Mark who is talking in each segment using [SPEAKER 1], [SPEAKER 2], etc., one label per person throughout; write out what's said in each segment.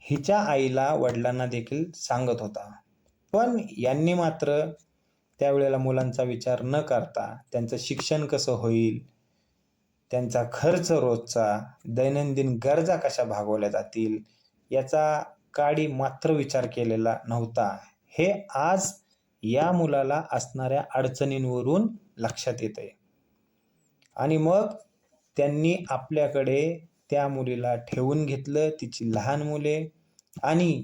[SPEAKER 1] हिच्या आईला वडिलांना देखील सांगत होता. पण यांनी मात्र त्यावेळेला मुलांचा विचार न करता त्यांचं शिक्षण कसं होईल, त्यांचा खर्च रोजचा, दैनंदिन गरजा कशा भागवल्या जातील याचा काडी मात्र विचार केलेला नव्हता. हे आज या मुलाला असणाऱ्या अडचणींवरून लक्षात येतंय. आणि मग त्यांनी आपल्याकडे त्या मुलीला ठेवून घेतलं, तिची लहान मुले. आणि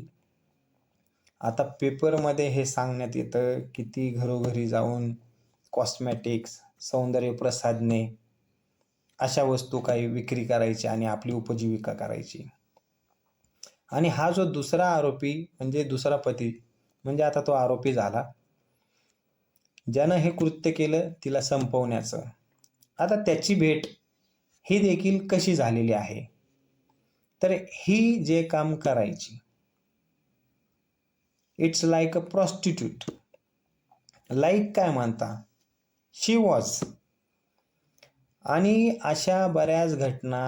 [SPEAKER 1] आता पेपरमध्ये हे सांगण्यात येतं की ती घरोघरी जाऊन कॉस्मॅटिक्स, सौंदर्य प्रसाधने अशा वस्तू काही विक्री करायची आणि आपली उपजीविका करायची. आणि हा जो दुसरा आरोपी म्हणजे दुसरा पती, म्हणजे आता तो आरोपी झाला, ज्यानं हे कृत्य केलं तिला संपवण्याचं, आता त्याची भेट ही देखील कशी झालेली आहे. तर ही जे काम करायची, it's like a prostitute, like काय म्हणता, शी वॉज. आणि अशा बऱ्याच घटना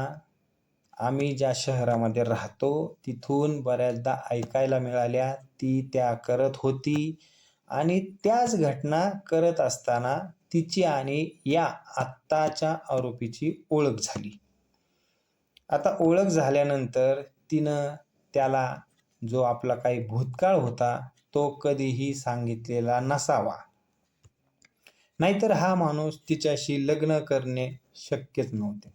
[SPEAKER 1] आम्ही ज्या शहरामध्ये राहतो तिथून बऱ्याचदा ऐकायला मिळाल्या. ती त्या करत होती आणि त्याच घटना करत असताना तिची आणि या आत्ताच्या आरोपीची ओळख झाली. आता ओळख झाल्यानंतर तिनं त्याला जो आपला काही भूतकाळ होता तो कधीही सांगितलेला नसावा, नाहीतर हा माणूस तिच्याशी लग्न करणे शक्यच नव्हते.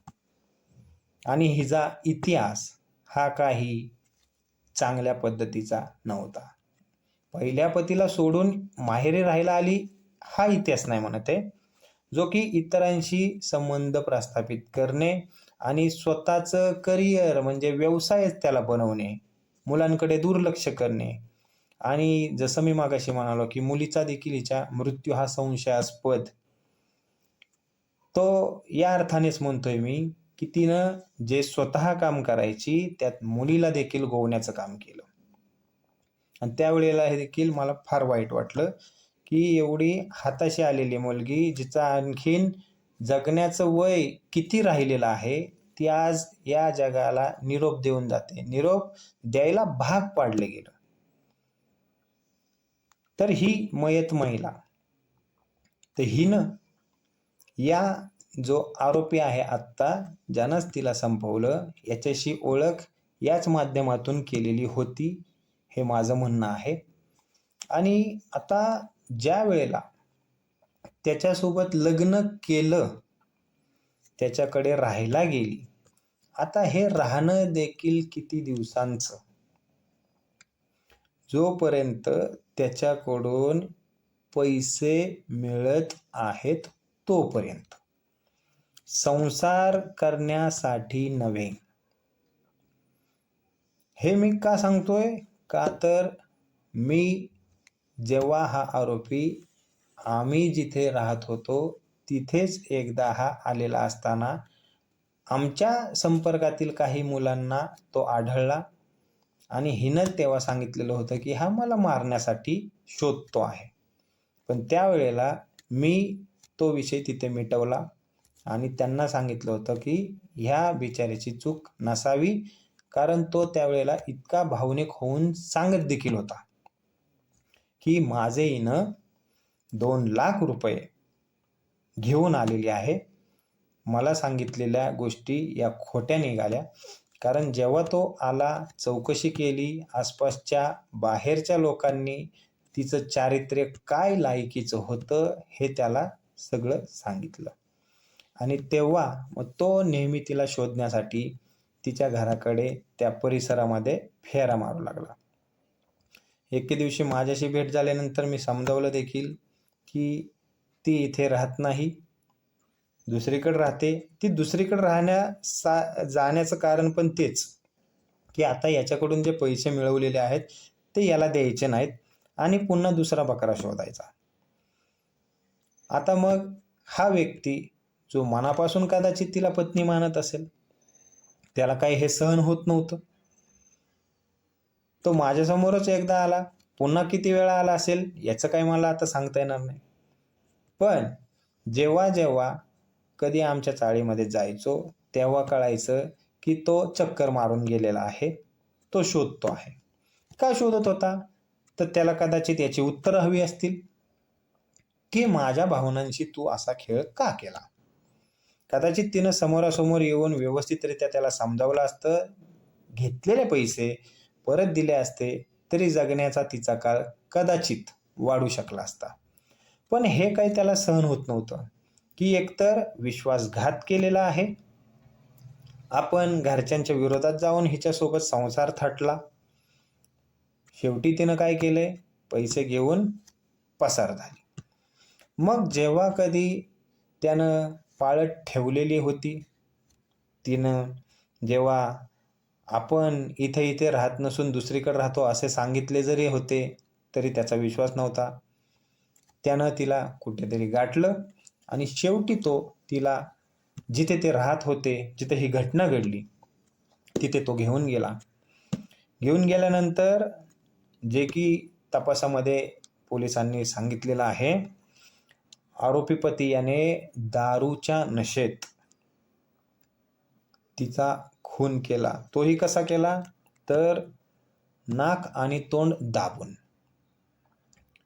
[SPEAKER 1] आणि हिचा इतिहास हा काही चांगल्या पद्धतीचा नव्हता. पहिल्या पतीला सोडून माहेरी राहायला आली हा इतिहास नाही म्हणत आहे, जो की इतरांशी संबंध प्रस्थापित करणे आणि स्वतःचं करिअर म्हणजे व्यवसायच त्याला बनवणे, मुलांकडे दुर्लक्ष करणे. आणि जसं मी मागाशी म्हणालो की मुलीचा देखील हिच्या मृत्यू हा संशयास्पद, तो या अर्थानेच म्हणतोय मी की तिनं जे स्वतः काम करायची त्यात मुलीला देखील गोवण्याचं काम केलं. आणि त्यावेळेला हे देखील मला फार वाईट वाटलं की एवढी हाताशी आलेली मुलगी, जिचा आणखीन जगण्याचं वय किती राहिलेलं आहे, ती आज या जगाला निरोप देऊन जाते, निरोप द्यायला भाग पाडले गेलं. तर ही मयत महिला, तर हिनं या जो आरोपी आहे आत्ता ज्यानंच तिला संपवलं याच्याशी ओळख याच माध्यमातून केलेली होती, हे माझं म्हणणं आहे. आणि आता ज्या वेळेला त्याच्यासोबत लग्न केलं, त्याच्याकडे राहायला गेली, आता हे राहणं देखील किती दिवसांचं, जोपर्यंत त्याच्याकडून पैसे मिळत आहेत तोपर्यंत, संसार करण्यासाठी नव्हे. हे मी का सांगतोय, का तर मी जेव्हा हा आरोपी आम्ही जिथे राहत होतो तिथेच एकदा हा आलेला असताना आमच्या संपर्कातील काही मुलांना तो आढळला आणि हिनं तेव्हा सांगितलेलं होतं की हा मला मारण्यासाठी शोधतो आहे. पण त्यावेळेला मी तो विषय तिथे मिटवला आणि त्यांना सांगितलं होतं की ह्या बिचाऱ्याची चूक नसावी, कारण तो त्यावेळेला इतका भावनिक होऊन सांगत देखील होता की माझे हिनं 2 लाख रुपये घेऊन आलेली आहे, मला सांगितलेल्या गोष्टी या खोट्या निघाल्या. कारण जेव्हा तो आला, चौकशी केली, आसपासच्या बाहेरच्या लोकांनी तिचं चारित्र्य काय लायकीचं होतं हे त्याला सगळं सांगितलं. आणि तेव्हा मग तो नेहमी तिला शोधण्यासाठी तिच्या घराकडे त्या परिसरामध्ये फेरा मारू लागला. एके दिवशी माझ्याशी भेट झाल्यानंतर मी समजावलं देखील की ती इथे राहत नाही, दुसरीकडे राहते. ती दुसरीकडे जाण्याचं कारण पण तेच की आता याच्याकडून जे पैसे मिळवलेले आहेत ते याला द्यायचे नाहीत आणि पुन्हा दुसरा बकरा शोधायचा. आता मग हा व्यक्ती जो मनापासून कदाचित तिला पत्नी मानत असेल, त्याला काही हे सहन होत नव्हतं. तो माझ्यासमोरच एकदा आला, पुन्हा किती वेळा आला असेल याचं काही मला आता सांगता येणार नाही. पण जेव्हा जेव्हा कधी आमच्या चाळीमध्ये जायचो तेव्हा कळायचं की तो चक्कर मारून गेलेला आहे, तो शोधतो आहे. का शोधत होता? तर त्याला कदाचित याची उत्तरं हवी असतील, की माझ्या भावनांशी तू असा खेळ का केला? कदाचित तिनं समोरासमोर येऊन व्यवस्थितरित्या त्याला समजावलं असतं, घेतलेले पैसे परत दिले असते, तरी जगण्याचा तिचा काळ कदाचित वाढू शकला असता. पण हे काही त्याला सहन होत नव्हतं, की एकतर विश्वासघात केलेला आहे, आपण घरच्यांच्या विरोधात जाऊन हिच्यासोबत संसार थाटला. शेवटी तिनं काय केलंय? पैसे घेऊन पसार झाली. मग जेव्हा कधी त्यानं पाळत ठेवलेली होती, तिनं जेव्हा आपण इथे इथे राहत नसून दुसरीकडे राहतो असे सांगितले जरी होते, तरी त्याचा विश्वास नव्हता. त्यानं तिला कुठेतरी गाठलं आणि शेवटी तो तिला जिथे ते राहत होते, जिथे ही घटना घडली, तिथे तो घेऊन गेला. घेऊन गेल्यानंतर जे की तपासामध्ये पोलिसांनी सांगितलेलं आहे, आरोपी पती याने दारूच्या नशेत तिचा खून केला. तोही कसा केला? तर नाक आणि तोंड दाबून,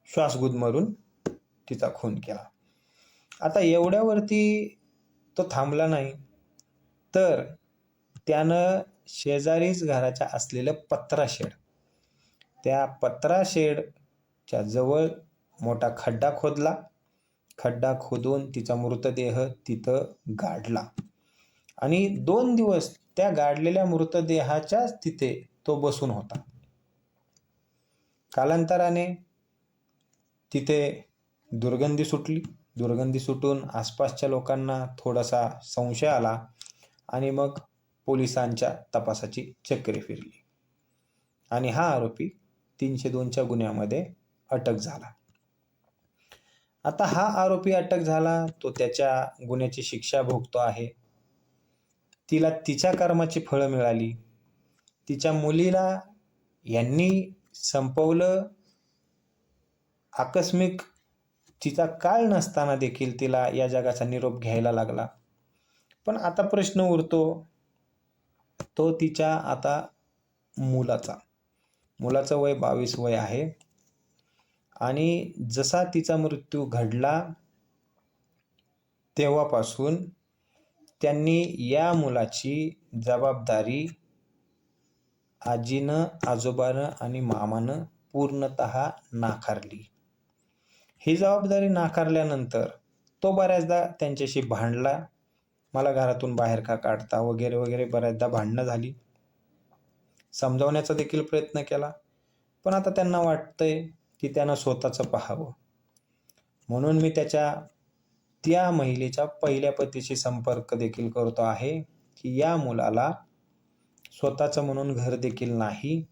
[SPEAKER 1] श्वास गुदमरून तिचा खून केला. आता एवढ्यावरती तो थांबला नाही, तर त्यानं शेजारीच घराच्या असलेलं पत्रा शेड, त्या पत्रा शेडच्या जवळ मोठा खड्डा खोदला. खड्डा खोदून तिचा मृतदेह तिथं गाडला आणि 2 दिवस त्या गाडलेल्या मृतदेहाच्याच तिथे तो बसून होता. कालांतराने तिथे दुर्गंधी सुटली. दुर्गंधी सुटून आसपासच्या लोकांना थोडासा संशय आला आणि मग पोलिसांच्या तपासाची चक्रे फिरली आणि हा आरोपी 302च्या गुन्ह्यामध्ये अटक झाला. आता हा आरोपी अटक झाला, तो त्याच्या गुन्ह्याची शिक्षा भोगतो आहे. तिला तिच्या कर्माची फळं मिळाली. तिच्या मुलीला यांनी संपवलं. आकस्मिक तिचा काळ नसताना देखील तिला या जगाचा निरोप घ्यायला लागला. पण आता प्रश्न उरतो तो तिच्या आता मुलाचा. मुलाचं वय 22 वय आहे आणि जसा तिचा मृत्यू घडला तेव्हापासून त्यांनी या मुलाची जबाबदारी आजीनं, आजोबानं आणि मामानं पूर्णतः नाकारली. ही जबाबदारी नाकारल्यानंतर तो बऱ्याचदा त्यांच्याशी भांडला. मला घरातून बाहेर का काढता वगैरे वगैरे बऱ्याचदा भांडणं झाली. समजावण्याचा देखील प्रयत्न केला, पण आता त्यांना वाटतंय की त्यानं स्वतःचं पाहावं. म्हणून मी त्या महिलेच्या पहिल्या पतीशी संपर्क देखील करतो आहे, की या मुलाला स्वतःचं म्हणून घर देखील नाही,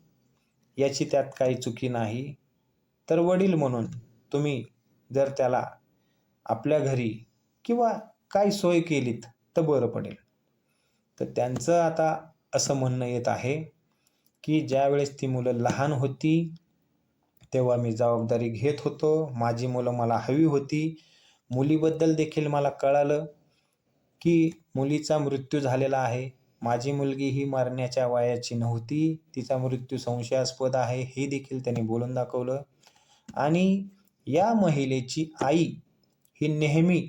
[SPEAKER 1] याची त्यात काही चुकी नाही, तर वडील म्हणून तुम्ही जर त्याला आपल्या घरी किंवा काही सोय केलीत तर बरं पडेल. तर त्यांचं आता असं म्हणणं येत आहे, की ज्यावेळेस ती मुलं लहान होती तेव्हा मी जबाबदारी घेत होतो. माझी मुलं मला हवी होती. मुलीबद्दल देखील मला कळालं की मुलीचा मृत्यू झालेला आहे. माझी मुलगी ही मरण्याच्या वयाची नव्हती. तिचा मृत्यू संशयास्पद आहे हे देखील त्यांनी बोलून दाखवलं. आणि या महिलेची आई ही नेहमी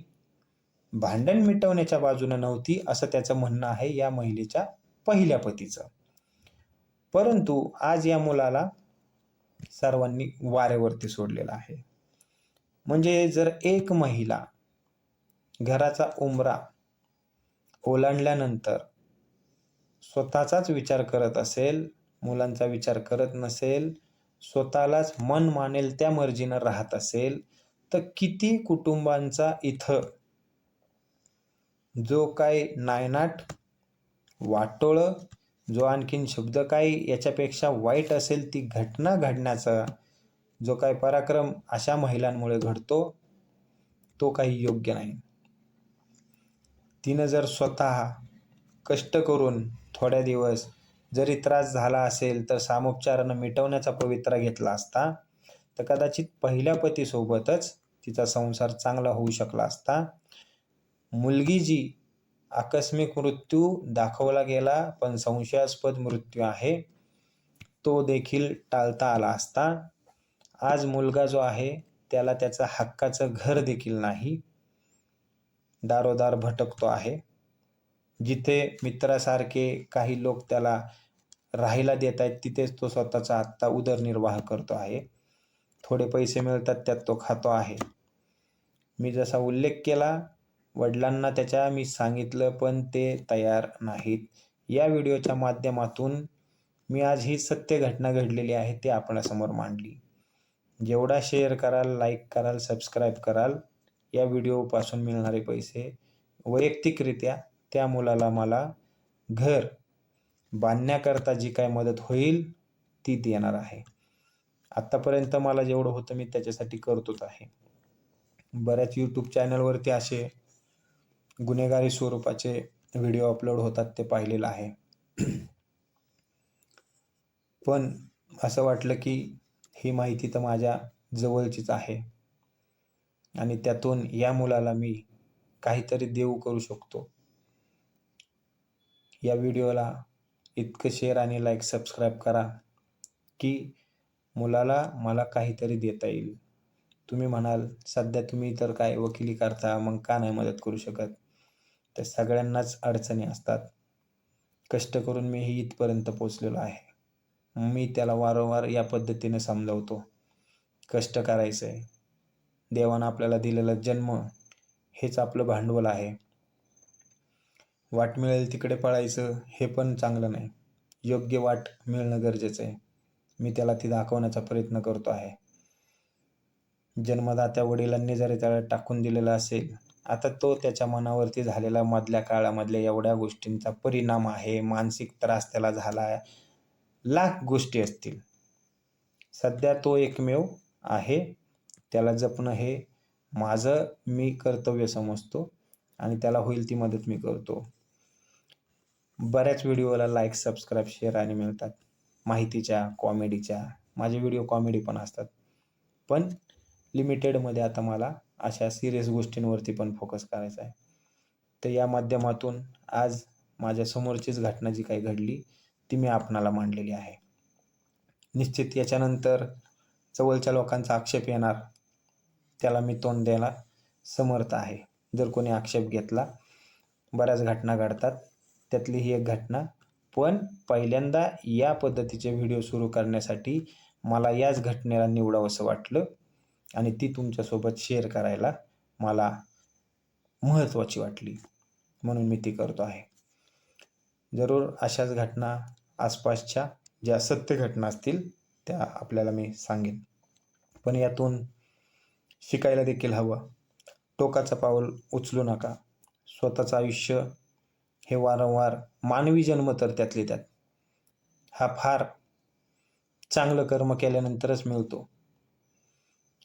[SPEAKER 1] भांडण मिटवण्याच्या बाजूनं नव्हती, असं त्याचं म्हणणं आहे या महिलेच्या पहिल्या पतीचं. परंतु आज या मुलाला सर्वांनी वाऱ्यावरती सोडलेला आहे. म्हणजे जर एक महिला घराचा उंबरा ओलांडल्यानंतर स्वतःचाच विचार करत असेल, मुलांचा विचार करत नसेल, स्वतःलाच मन मानेल त्या मर्जीनं राहत असेल, तर किती कुटुंबांचा इथं जो काही नायनाट, वाटोळं, जो आणखीन शब्द काही याच्यापेक्षा वाईट असेल ती घटना घडण्याचा जो काही पराक्रम अशा महिलांमुळे घडतो, तो काही योग्य नाही. तिनं जर स्वतः कष्ट करून थोड्या दिवस जरी त्रास झाला असेल तर सामोपचारानं मिटवण्याचा पवित्रा घेतला असता, तर कदाचित पहिल्या पतीसोबतच तिचा संसार चांगला होऊ शकला असता. मुलगी जी आकस्मिक मृत्यू दाखवला गेला पण संशयास्पद मृत्यू आहे, तो देखील टाळता आला असता. आज मुलगा जो आहे त्याला त्याचं हक्काचं घर देखील नाही, दारोदार भटकतो आहे. जिथे मित्रासारखे काही लोक त्याला राहायला देत आहेत तिथेच तो स्वतःचा आत्ता उदरनिर्वाह करतो आहे. थोडे पैसे मिळतात त्यात तो खातो आहे. मी जसा उल्लेख केला, वडिलांना त्याच्या मी सांगितलं पण ते तयार नाहीत. या व्हिडिओच्या माध्यमातून मी आज ही सत्य घटना घडलेली आहे ते आपणासमोर मांडली. जेवढा शेअर कराल, लाईक कराल, सबस्क्राईब कराल, या व्हिडिओपासून मिळणारे पैसे वैयक्तिकरित्या त्या मुलाला मला घर बांधण्याकरता जी काय मदत होईल ती देणार आहे. आत्तापर्यंत मला जेवढं होतं मी त्याच्यासाठी करतोच आहे. बऱ्याच यूट्यूब चॅनलवरती असे गुन्हेगारी स्वरूपाचे व्हिडिओ अपलोड होतात ते पाहिलेलं आहे. पण असं वाटलं की ही माहिती तर माझ्या जवळचीच आहे आणि त्यातून या मुलाला मी काहीतरी देऊ करू शकतो. या व्हिडिओला इतकं शेअर आणि लाईक सबस्क्राईब करा की मुलाला मला काहीतरी देता येईल. तुम्ही म्हणाल सध्या तुम्ही तर काय वकिली करता, मग का नाही मदत करू शकत? तर सगळ्यांनाच अडचणी असतात. कष्ट करून मीही इथपर्यंत पोचलेलो आहे. मी त्याला वारंवार या पद्धतीने समजावतो, कष्ट करायचं आहे. देवानं आपल्याला दिलेला जन्म हेच आपलं भांडवल आहे. वाट मिळेल तिकडे पळायचं हे पण चांगलं नाही. योग्य वाट मिळणं गरजेचं आहे. मी त्याला ती दाखवण्याचा प्रयत्न करतो आहे. जन्मदात्या वडिलांनी जरी त्याला टाकून दिलेला असेल, आता तो त्याच्या मनावरती झालेला मधल्या काळामधल्या एवढ्या गोष्टींचा परिणाम आहे. मानसिक त्रास त्याला झाला आहे. लाख गोष्टी असतील. सध्या तो एकमेव आहे. त्याला जपणं हे माझं मी कर्तव्य समजतो आणि त्याला होईल ती मदत मी करतो. बऱ्याच व्हिडिओला लाईक, सबस्क्राईब, शेअर आणि मिळतात. माहितीच्या, कॉमेडीच्या. माझे व्हिडिओ कॉमेडी पण असतात. पण लिमिटेडमध्ये आता मला अशा सिरियस गोष्टींवरती पण फोकस करायचा आहे. तर या माध्यमातून आज माझ्यासमोरचीच घटना जी काही घडली ती मी आपणाला मांडलेली आहे. निश्चित याच्यानंतर जवळच्या लोकांचा आक्षेप येणार, त्याला मी तोंड द्यायला समर्थ आहे. जर कोणी आक्षेप घेतला, बऱ्याच घटना घडतात, त्यातली ही एक घटना. पण पहिल्यांदा या पद्धतीचे व्हिडिओ सुरू करण्यासाठी मला याच घटनेला निवडावंसं वाटलं आणि ती तुमच्यासोबत शेअर करायला मला महत्त्वाची वाटली, म्हणून मी ती करतो आहे. जरूर अशाच घटना आसपासच्या ज्या सत्य घटना असतील त्या आपल्याला मी सांगेन. पण यातून शिकायला देखील हवं. टोकाचं पाऊल उचलू नका. स्वतःचं आयुष्य हे वारंवार मानवी जन्म तर त्यातले त्यात हा फार चांगलं कर्म केल्यानंतरच मिळतो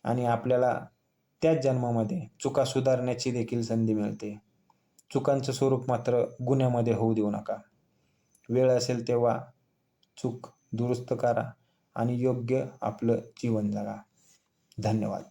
[SPEAKER 1] आणि आपल्याला त्याच जन्मामध्ये चुका सुधारण्याची देखील संधी मिळते. चुकांचं स्वरूप मात्र गुन्ह्यामध्ये होऊ देऊ नका. वेळ असेल तेव्हा चूक दुरुस्त करा आणि योग्य आपलं जीवन जगा. धन्यवाद.